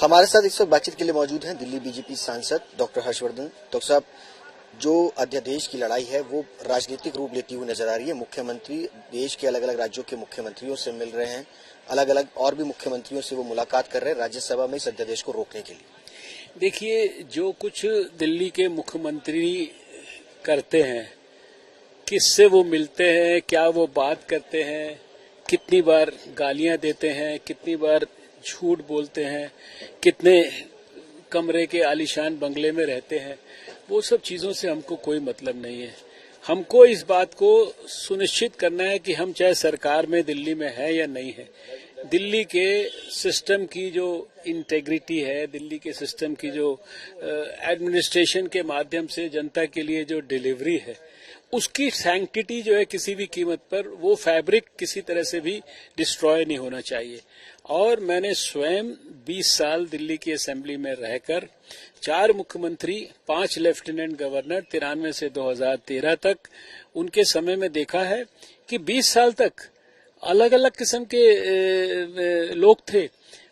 हमारे साथ इस वक्त बातचीत के लिए मौजूद हैं दिल्ली बीजेपी सांसद डॉक्टर हर्षवर्धन। डॉक्टर साहब, जो अध्यादेश की लड़ाई है वो राजनीतिक रूप लेती हुई नजर आ रही है। मुख्यमंत्री देश के अलग अलग राज्यों के मुख्यमंत्रियों से मिल रहे हैं, अलग अलग और भी मुख्यमंत्रियों से वो मुलाकात कर रहे हैं राज्यसभा में इस अध्यादेश को रोकने के लिए। देखिए, जो कुछ दिल्ली के मुख्यमंत्री करते हैं, किससे वो मिलते हैं, क्या वो बात करते हैं, कितनी बार गालियां देते हैं, कितनी बार झूठ बोलते हैं, कितने कमरे के आलीशान बंगले में रहते हैं, वो सब चीजों से हमको कोई मतलब नहीं है। हमको इस बात को सुनिश्चित करना है कि हम चाहे सरकार में दिल्ली में है या नहीं है, दिल्ली के सिस्टम की जो इंटेग्रिटी है, दिल्ली के सिस्टम की जो एडमिनिस्ट्रेशन के माध्यम से जनता के लिए जो डिलीवरी है, उसकी सैंक्टिटी जो है किसी भी कीमत पर वो फैब्रिक किसी तरह से भी डिस्ट्रॉय नहीं होना चाहिए। और मैंने स्वयं 20 साल दिल्ली की असेंबली में रहकर 4 मुख्यमंत्री, 5 लेफ्टिनेंट गवर्नर 93 से 2013 तक उनके समय में देखा है कि 20 साल तक अलग अलग किस्म के लोग थे,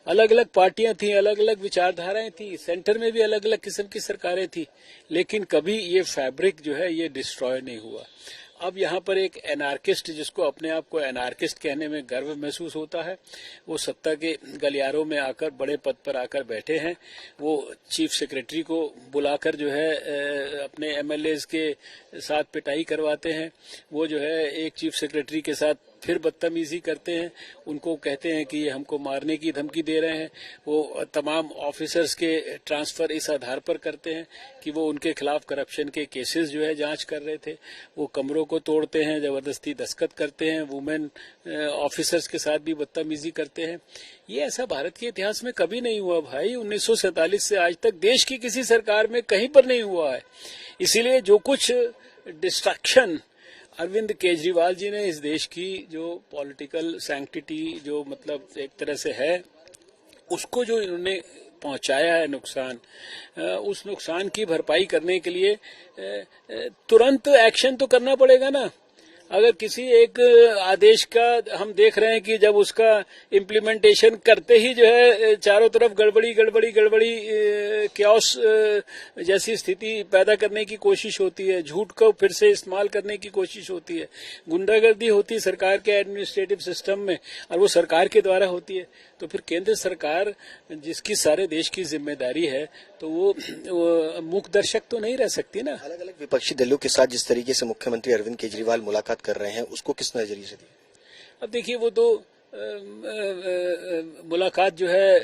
अलग अलग पार्टियां थी, अलग अलग विचारधाराएं थी, सेंटर में भी अलग अलग किस्म की सरकारें थी, लेकिन कभी ये फैब्रिक जो है ये डिस्ट्रॉय नहीं हुआ। अब यहाँ पर एक एनार्किस्ट, जिसको अपने आप को एनार्किस्ट कहने में गर्व महसूस होता है, वो सत्ता के गलियारों में आकर बड़े पद पर आकर बैठे हैं। वो चीफ सेक्रेटरी को बुलाकर जो है अपने एमएलएज के साथ पिटाई करवाते हैं। वो जो है एक चीफ सेक्रेटरी के साथ फिर बदतमीजी करते हैं, उनको कहते हैं कि ये हमको मारने की धमकी दे रहे हैं। वो तमाम ऑफिसर्स के ट्रांसफर इस आधार पर करते हैं कि वो उनके खिलाफ करप्शन के केसेस जो है जांच कर रहे थे। वो कमरों को तोड़ते हैं, जबरदस्ती दस्तखत करते हैं, वुमेन ऑफिसर्स के साथ भी बदतमीजी करते हैं। ये ऐसा भारत के इतिहास में कभी नहीं हुआ भाई। 1947 से आज तक देश की किसी सरकार में कहीं पर नहीं हुआ है। इसीलिए जो कुछ डिस्ट्रैक्शन अरविंद केजरीवाल जी ने इस देश की जो पॉलिटिकल सैंक्टिटी जो मतलब एक तरह से है, उसको जो इन्होंने पहुंचाया है नुकसान, उस नुकसान की भरपाई करने के लिए तुरंत एक्शन तो करना पड़ेगा ना। अगर किसी एक आदेश का हम देख रहे हैं कि जब उसका इम्प्लीमेंटेशन करते ही जो है चारों तरफ गड़बड़ी क्याओस जैसी स्थिति पैदा करने की कोशिश होती है, झूठ को फिर से इस्तेमाल करने की कोशिश होती है, गुंडागर्दी होती है सरकार के एडमिनिस्ट्रेटिव सिस्टम में, और वो सरकार के द्वारा होती है, तो फिर केंद्र सरकार जिसकी सारे देश की जिम्मेदारी है, तो वो मूक दर्शक तो नहीं रह सकती ना। अलग अलग विपक्षी दलों के साथ जिस तरीके से मुख्यमंत्री अरविंद केजरीवाल मुलाकात कर रहे हैं, उसको किस नजरिए से देखिए? अब देखिए, वो तो मुलाकात जो है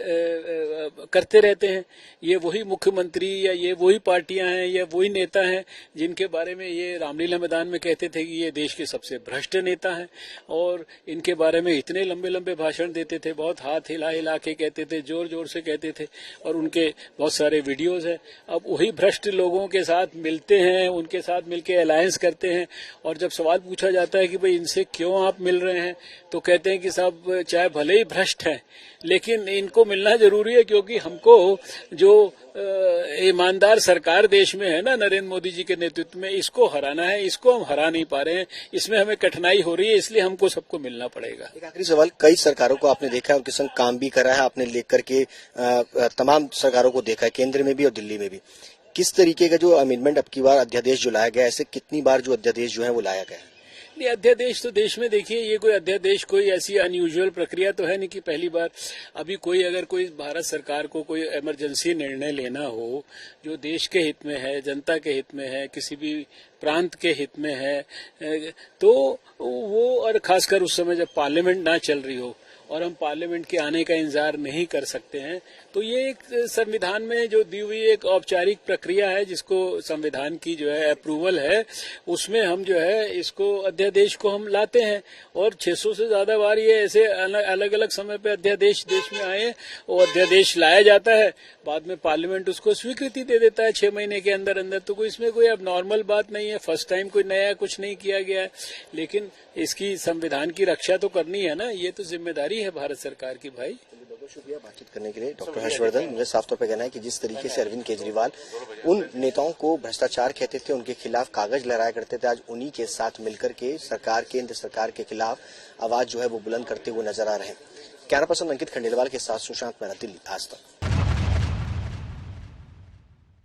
करते रहते हैं। ये वही मुख्यमंत्री या ये वही पार्टियां हैं या वही नेता हैं जिनके बारे में ये रामलीला मैदान में कहते थे कि ये देश के सबसे भ्रष्ट नेता हैं, और इनके बारे में इतने लंबे लंबे भाषण देते थे, बहुत हाथ हिला हिला के कहते थे, जोर जोर से कहते थे, और उनके बहुत सारे वीडियोज हैं। अब वही भ्रष्ट लोगों के साथ मिलते हैं, उनके साथ मिलकर अलायंस करते हैं, और जब सवाल पूछा जाता है कि भाई इनसे क्यों आप मिल रहे हैं, तो कहते हैं कि साहब चाहे भले ही भ्रष्ट हैं लेकिन इनको मिलना जरूरी है, क्योंकि हमको जो ईमानदार सरकार देश में है ना नरेंद्र मोदी जी के नेतृत्व में, इसको हराना है, इसको हम हरा नहीं पा रहे हैं, इसमें हमें कठिनाई हो रही है, इसलिए हमको सबको मिलना पड़ेगा। एक आखिरी सवाल, कई सरकारों को आपने देखा है, उनके संग काम भी करा है आपने, लेकर के तमाम सरकारों को देखा है, केंद्र में भी और दिल्ली में भी। किस तरीके का जो अमेंडमेंट अब की बार अध्यादेश जो लाया गया, ऐसे कितनी बार जो अध्यादेश जो है वो लाया गया है? नहीं, अध्यादेश तो देश में देखिए, ये कोई अध्यादेश कोई ऐसी अनयूजुअल प्रक्रिया तो है नहीं कि पहली बार। अभी अगर कोई भारत सरकार को कोई इमरजेंसी निर्णय लेना हो जो देश के हित में है, जनता के हित में है, किसी भी प्रांत के हित में है, तो वो, और खासकर उस समय जब पार्लियामेंट ना चल रही हो और हम पार्लियामेंट के आने का इंतजार नहीं कर सकते हैं, तो ये एक संविधान में जो दी हुई एक औपचारिक प्रक्रिया है, जिसको संविधान की जो है अप्रूवल है, उसमें हम जो है इसको अध्यादेश को हम लाते हैं। और 600 से ज्यादा बार ये ऐसे अलग अलग समय पे अध्यादेश देश में आए, और अध्यादेश लाया जाता है, बाद में पार्लियामेंट उसको स्वीकृति दे देता है 6 महीने के अंदर अंदर। तो कोई इसमें कोई अब नॉर्मल बात नहीं है, फर्स्ट टाइम कोई नया कुछ नहीं किया गया है, लेकिन इसकी संविधान की रक्षा तो करनी है ना, ये तो जिम्मेदारी है भारत सरकार की भाई। बहुत शुक्रिया बातचीत करने के लिए डॉक्टर हर्षवर्धन। मुझे साफ तौर पर कहना है कि जिस तरीके से अरविंद केजरीवाल उन नेताओं को भ्रष्टाचार कहते थे, उनके खिलाफ कागज लहराया करते थे, आज उन्हीं के साथ मिलकर के सरकार, केंद्र सरकार के खिलाफ आवाज जो है वो बुलंद करते हुए नजर आ रहे हैं। कैमरा पर्सन अंकित खंडेलवाल के साथ सुशांत मेहरा, दिल्ली आज तक।